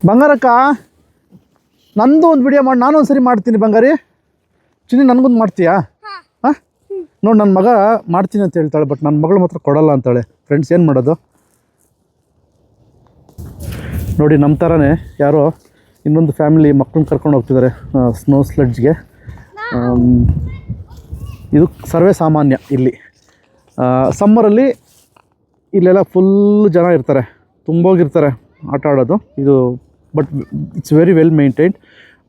ಬಂಗಾರಕ್ಕ ನಂದು ಒಂದು ವಿಡಿಯೋ ಮಾಡಿ ನಾನು ಒಂದು ಸರಿ ಮಾಡ್ತೀನಿ ಬಂಗಾರಿ. ಚಿನ್ನಿ ನನಗೊಂದು ಮಾಡ್ತೀಯಾ? ಹಾಂ ನೋಡಿ, ನನ್ನ ಮಗ ಮಾಡ್ತೀನಿ ಅಂತ ಹೇಳ್ತಾಳೆ, ಬಟ್ ನನ್ನ ಮಗಳು ಮಾತ್ರ ಕೊಡಲ್ಲ ಅಂತಾಳೆ. ಫ್ರೆಂಡ್ಸ್, ಏನು ಮಾಡೋದು ನೋಡಿ. ನಮ್ಮ ಥರನೇ ಯಾರೋ ಇನ್ನೊಂದು ಫ್ಯಾಮಿಲಿ ಮಕ್ಕಳನ್ನ ಕರ್ಕೊಂಡು ಹೋಗ್ತಿದ್ದಾರೆ ಸ್ನೋ ಸ್ಲೆಡ್ಜ್ಗೆ. ಇದು ಸರ್ವೇ ಸಾಮಾನ್ಯ ಇಲ್ಲಿ. ಸಮ್ಮರಲ್ಲಿ ಇಲ್ಲೆಲ್ಲ ಫುಲ್ ಜನ ಇರ್ತಾರೆ, ತುಂಬೋಗಿರ್ತಾರೆ ಆಟ ಆಡೋದು ಇದು. But it's very well maintained.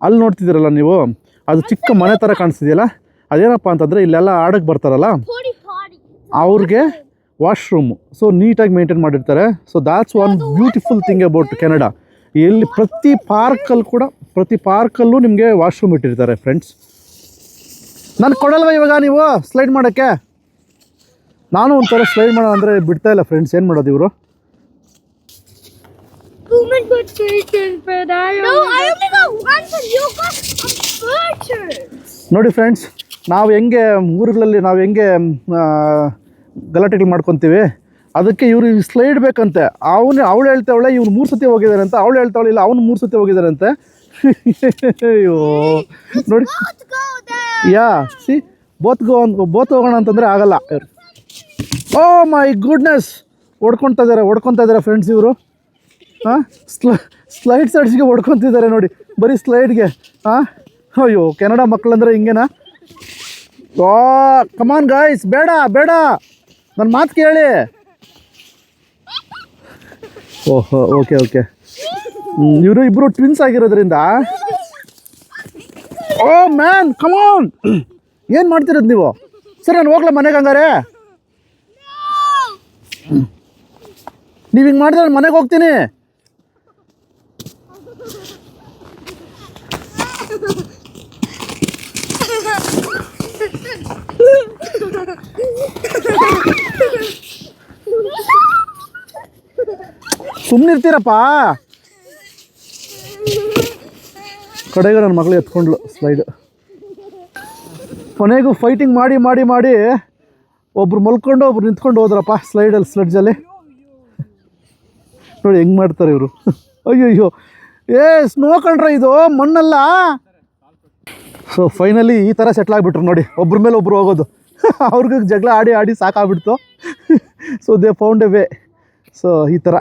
ಅಲ್ಲಿ ನೋಡ್ತಿದ್ದೀರಲ್ಲ ನೀವು, ಅದು ಚಿಕ್ಕ ಮನೆ ಥರ ಕಾಣಿಸ್ತಿದೆಯಲ್ಲ, ಅದೇನಪ್ಪ ಅಂತಂದರೆ ಇಲ್ಲೆಲ್ಲ ಆಡೋಕ್ಕೆ ಬರ್ತಾರಲ್ಲ ಅವ್ರಿಗೆ ವಾಶ್ರೂಮು. ಸೊ ನೀಟಾಗಿ ಮೇಂಟೈನ್ ಮಾಡಿರ್ತಾರೆ. So that's one beautiful thing about Canada. ಇಲ್ಲಿ ಪ್ರತಿ ಪಾರ್ಕಲ್ಲೂ ನಿಮಗೆ ವಾಶ್ರೂಮ್ ಇಟ್ಟಿರ್ತಾರೆ ಫ್ರೆಂಡ್ಸ್. ನಾನು ಕೊಡಲ್ವ ಇವಾಗ ನೀವು ಸ್ಲೈಡ್ ಮಾಡೋಕ್ಕೆ? ನಾನು ಒಂಥರ ಸ್ಲೈಡ್ ಮಾಡೋಣ ಅಂದರೆ ಬಿಡ್ತಾಯಿಲ್ಲ ಫ್ರೆಂಡ್ಸ್. ಏನು ಮಾಡೋದು ಇವರು? ನೋಡಿ ಫ್ರೆಂಡ್ಸ್, ನಾವು ಹೆಂಗೆ ಊರುಗಳಲ್ಲಿ ನಾವು ಹೆಂಗೆ ಗಲಾಟೆಗಳು ಮಾಡ್ಕೊತೀವಿ, ಅದಕ್ಕೆ ಇವರು ಸ್ಲೈಡ್ ಬೇಕಂತೆ. ಅವಳು ಹೇಳ್ತಾವಳೆ ಇವ್ರು 3 ಸತಿ ಹೋಗಿದ್ದಾರೆ ಅಂತ, ಅವಳು ಹೇಳ್ತಾವಳೆ ಇಲ್ಲ ಅವ್ನು 3 ಸತಿ ಹೋಗಿದ್ದಾರೆ ಅಂತೆ. ಅಯ್ಯೋ ನೋಡಿ, ಯಾ ಸಿ ಬೋತ್ ಹೋಗೋಣ ಅಂತಂದರೆ ಆಗಲ್ಲ. ಓ ಮೈ ಗುಡ್ನೆಸ್, ಹೊಡ್ಕೊತಾ ಇದ್ದಾರೆ ಫ್ರೆಂಡ್ಸ್ ಇವರು. ಹಾಂ, ಸ್ಲೈಡ್ ಸೈಡ್ಸ್ಗೆ ಹೊಡ್ಕೊತಿದ್ದಾರೆ ನೋಡಿ, ಬರೀ ಸ್ಲೈಡ್ಗೆ. ಹಾಂ, ಅಯ್ಯೋ ಕೆನಡಾ ಮಕ್ಕಳಂದ್ರೆ ಹಿಂಗೇನಾ? ಓ ಕಮಾನ್ ಗಾಯ್ಸ್, ಬೇಡ ನನ್ನ ಮಾತು ಕೇಳಿ. ಓಹೋ, ಓಕೆ. ಇವರು ಇಬ್ಬರು ಟ್ವಿನ್ಸ್ ಆಗಿರೋದ್ರಿಂದ. ಓ ಮ್ಯಾನ್ ಕಮಾನ್, ಏನು ಮಾಡ್ತಿರೋದು ನೀವು? ಸರಿ, ನಾನು ಹೋಗ್ಲಾ ಮನೆಗೆ? ಹಂಗಾರೆ ನೀವು ಹಿಂಗೆ ಮಾಡಿದ್ರೆ ನಾನು ಮನೆಗೆ ಹೋಗ್ತೀನಿ. ಸುಮ್ಮನಿರ್ತೀರಪ್ಪ. ಕಡೆಗೆ ನನ್ನ ಮಗಳು ಎತ್ಕೊಂಡ್ಲು ಸ್ಲೈಡ್. ಕೊನೆಗೂ ಫೈಟಿಂಗ್ ಮಾಡಿ ಒಬ್ರು ಮಲ್ಕೊಂಡು ಒಬ್ರು ನಿಂತ್ಕೊಂಡು ಹೋದ್ರಪ್ಪ ಸ್ಲೆಡ್ಜಲ್ಲಿ. ನೋಡಿ ಹೆಂಗೆ ಮಾಡ್ತಾರೆ ಇವರು. ಅಯ್ಯೋ ಸ್ನೋ ಕಂಡ್ರೆ ಇದು ಮಣ್ಣಲ್ಲ. ಸೊ ಫೈನಲಿ ಈ ಥರ ಸೆಟ್ಲ್ ಆಗಿಬಿಟ್ರು ನೋಡಿ, ಒಬ್ರ ಮೇಲೆ ಒಬ್ರು ಹೋಗೋದು. ಅವ್ರಿಗೆ ಜಗಳ ಆಡಿ ಸಾಕಾಗ್ಬಿಡ್ತು. So they found a way. So ಈ ಥರ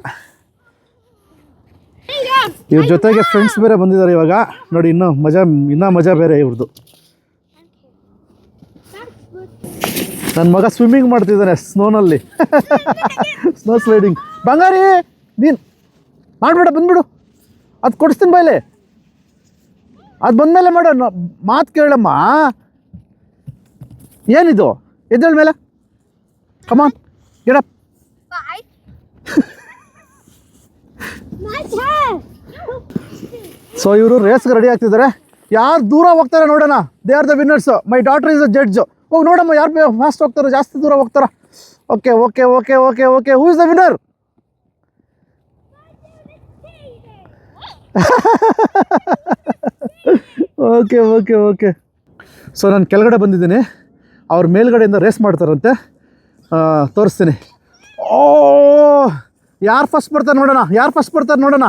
ಇವ್ರ ಜೊತೆಗೆ ಫ್ರೆಂಡ್ಸ್ ಬೇರೆ ಬಂದಿದ್ದಾರೆ ಇವಾಗ ನೋಡಿ. ಇನ್ನೂ ಮಜಾ ಬೇರೆ ಇವ್ರದ್ದು. ನನ್ನ ಮಗ ಸ್ವಿಮ್ಮಿಂಗ್ ಮಾಡ್ತಿದ್ದಾನೆ ಸ್ನೋನಲ್ಲಿ. Snow sliding. ಬಂಗಾರಿ, ನೀನು ಮಾಡಿಬಿಡ, ಬಂದ್ಬಿಡು. ಅದು ಕೊಡಿಸ್ತೀನಿ ಬಾಯ್ಲೆ. ಅದು ಬಂದಮೇಲೆ ಮಾಡೋ, ಮಾತು ಕೇಳಮ್ಮ. ಏನಿದು? ಎದ್ದೇಳ ಮೇಲೆ. ಕಮಾನ್ ಗೆಟ್ ಅಪ್. ಸೊ ಇವರು ರೇಸ್ಗೆ ರೆಡಿ ಆಗ್ತಿದ್ದಾರೆ. ಯಾರು ದೂರ ಹೋಗ್ತಾರೆ ನೋಡೋಣ. They are the winners. My daughter is the judge. ಹೋಗಿ ನೋಡಮ್ಮ ಯಾರು ಫಾಸ್ಟ್ ಹೋಗ್ತಾರೋ, ಜಾಸ್ತಿ ದೂರ ಹೋಗ್ತಾರ. Okay. Who is the winner? Okay. So ನಾನು ಕೆಳಗಡೆ ಬಂದಿದ್ದೀನಿ. ಅವ್ರ ಮೇಲ್ಗಡೆಯಿಂದ ರೇಸ್ ಮಾಡ್ತಾರಂತೆ, ತೋರಿಸ್ತೀನಿ. ಓ, ಯಾರು ಫಸ್ಟ್ ಬರ್ತಾರೆ ನೋಡೋಣ.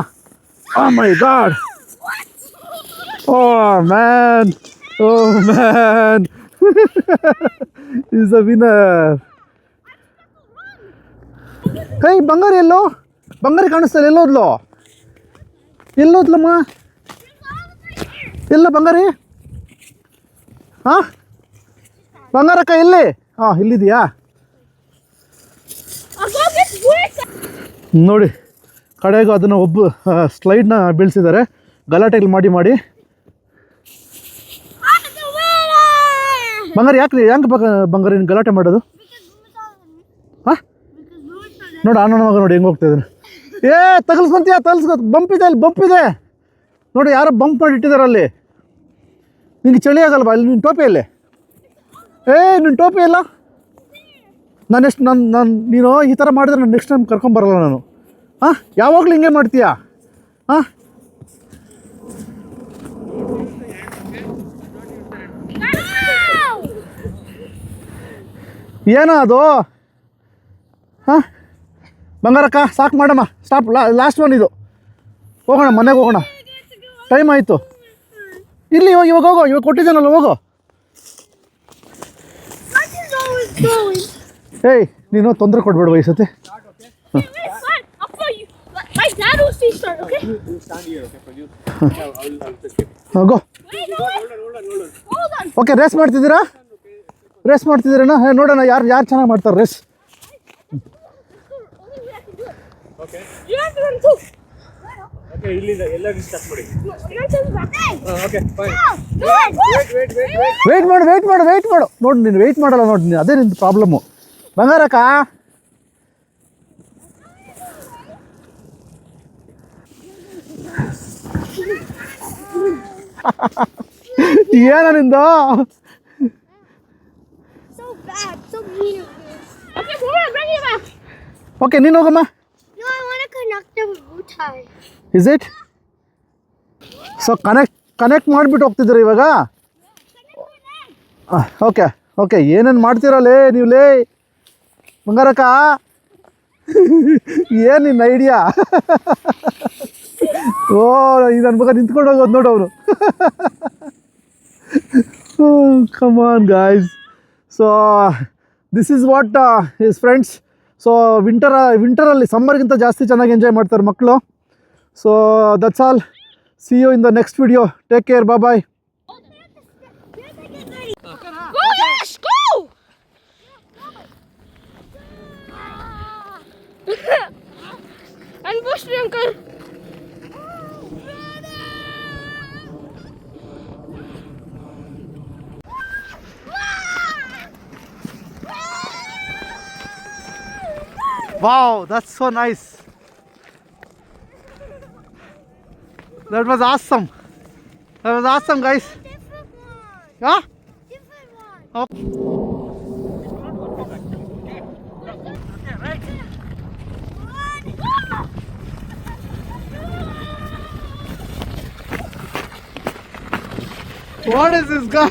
Oh my god. Oh man is the winner. Hey ಬಂಗಾರಿ ಎಲ್ಲೋ? ಬಂಗಾರಿ ಕಾಣಿಸ್ತಾರೆ. ಎಲ್ಲೋದ್ಲಮ್ಮ? ಎಲ್ಲ ಬಂಗಾರಿ? ಹಾಂ, ಬಂಗಾರಕ್ಕ ಎಲ್ಲಿ? ಹಾಂ, ಇಲ್ಲಿದೆಯಾ ನೋಡಿ. ಕಡೆಗೂ ಅದನ್ನು ಸ್ಲೈಡ್ನ ಬೀಳಿಸಿದ್ದಾರೆ ಗಲಾಟೆಗಳು ಮಾಡಿ. ಬಂಗಾರಿ ಹೆಂಗೆ ಬಂಗಾರಿ ಗಲಾಟೆ ಮಾಡೋದು? ಹಾಂ, ನೋಡಿ ಅಣ್ಣ ಮಗ ನೋಡಿ ಹೆಂಗೆ ಹೋಗ್ತಾ ಇದ್ದಾನೆ. ತಗಲ್ಸ್ಕೊಂತೀಯ? ಬಂಪಿದೆ ನೋಡಿ. ಯಾರೋ ಬಂಪ್ ಮಾಡಿ ಇಟ್ಟಿದ್ದಾರೆ ಅಲ್ಲಿ. ನಿಂಗೆ ಚಳಿ ಆಗಲ್ವಾ? ಅಲ್ಲಿ ನಿನ್ನ ಟೋಪಿ ಅಲ್ಲೇ. ನಿನ್ನ ಟೋಪಿ ಇಲ್ಲ. ನೀನು ಈ ಥರ ಮಾಡಿದ್ರೆ ನಾನು ನೆಕ್ಸ್ಟ್ ಟೈಮ್ ಕರ್ಕೊಂಬರಲ್ಲ ನಾನು. ಹಾಂ, ಯಾವಾಗಲೂ ಹಿಂಗೆ ಮಾಡ್ತೀಯಾ? ಹಾಂ, ಏನೋ ಅದು? ಹಾಂ ಬಂಗಾರಕ್ಕ, ಸಾಕು ಮಾಡಮ್ಮ, ಸ್ಟಾಪ್. ಲಾಸ್ಟ್ ಒನ್ ಇದು. ಹೋಗೋಣ, ಮನೆಗೆ ಹೋಗೋಣ, ಟೈಮ್ ಆಯಿತು. ಇರಲಿ, ಇವಾಗ ಹೋಗೋ, ಇವಾಗ ಕೊಟ್ಟಿದ್ದಾನಲ್ಲ, ಹೋಗೋ. ಏಯ್, ನೀನು ತೊಂದರೆ ಕೊಡ್ಬೇಡ ಈ ಸತಿ. ಗೋ. ಓಕೆ, ರೇಸ್ ಮಾಡ್ತಿದ್ದೀರಾ? ರೇಸ್ ಮಾಡ್ತಿದ್ದೀರೇನಾ? ನೋಡೋಣ ಯಾರು ಚೆನ್ನಾಗಿ ಮಾಡ್ತಾರೆ ರೇಸ್. ವೆಯ್ಟ್ ಮಾಡು. ನೋಡಿ, ನೀನು ವೆಯ್ಟ್ ಮಾಡಲ್ಲ ನೋಡಿ, ನೀನು ಅದೇ ನಿಂದು ಪ್ರಾಬ್ಲಮ್ಮು. ಬಂಗಾರಕ್ಕ, ಏನ ನಿಂದು? ಓಕೆ, ನೀನು ಹೋಗಮ್ಮ. Is it? ಸೊ ಕನೆಕ್ಟ್ ಮಾಡಿಬಿಟ್ಟು ಹೋಗ್ತಿದ್ದೀರ ಇವಾಗ? ಓಕೆ, ಏನೇನು ಮಾಡ್ತೀರಲ್ಲೇ ನೀವು ಲೇ ಬಂಗಾರಕ್ಕ? ಏನು ನಿನ್ನ ಐಡಿಯಾ? ಓ, ನನ್ನ ಮಗ ನಿಂತ್ಕೊಂಡು ಹೋಗೋದು ನೋಡು ಅವನು. Come on guys. So this is what his friends. So ವಿಂಟರಲ್ಲಿ ಸಮ್ಮರ್ಗಿಂತ ಜಾಸ್ತಿ ಚೆನ್ನಾಗಿ ಎಂಜಾಯ್ ಮಾಡ್ತಾರೆ ಮಕ್ಕಳು. So that's all. See you in the next video. Take care. Bye. And push me, uncle. Wow, that's so nice. That was awesome. Guys. Different one. Yeah? Different one. Okay. What is this guy?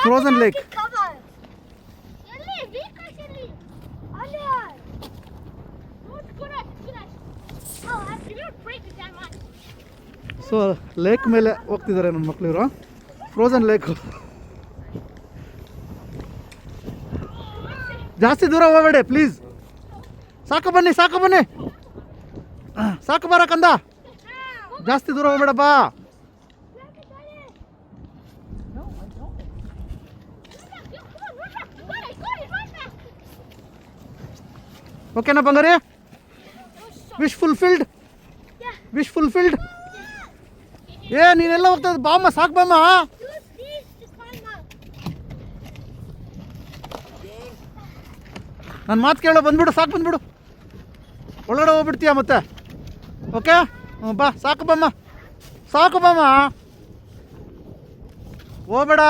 Frozen lake. So lake ಮೇಲೆ ಹೋಗ್ತಿದ್ದಾರೆ ನನ್ನ ಮಕ್ಕಳು. ಇವರು frozen lake. ಜಾಸ್ತಿ ದೂರ ಹೋಗಬೇಡಿ please. ಸಾಕು ಬನ್ನಿ. ಸಾಕು ಬರಕಂದ. ಜಾಸ್ತಿ ದೂರ ಹೋಗ್ಬೇಡಪ್ಪ. ಓಕೆನಾ ಬಂಗಾರಿ? Wish fulfilled. ಏ, ನೀನೆಲ್ಲ ಹೋಗ್ತಾ ಇದ್ದ? ಬಾಮ್ಮ, ಸಾಕು ಬಾಮ್ಮ. ನನ್ನ ಮಾತು ಕೇಳೋ, ಬಂದ್ಬಿಡು, ಸಾಕು ಬಂದ್ಬಿಡು. ಒಳಗಡೆ ಹೋಗ್ಬಿಡ್ತೀಯ ಮತ್ತೆ. ಓಕೆ, ಬಾ, ಸಾಕು ಬಾಮ್ಮ. ಹೋಗ್ಬೇಡ,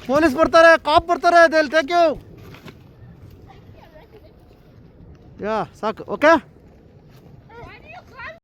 ಪೊಲೀಸ್ ಬರ್ತಾರೆ, ಕಾಪ್ ಬರ್ತಾರೆ. They will take you. Yeah, ಸಾಕು. ಓಕೆ.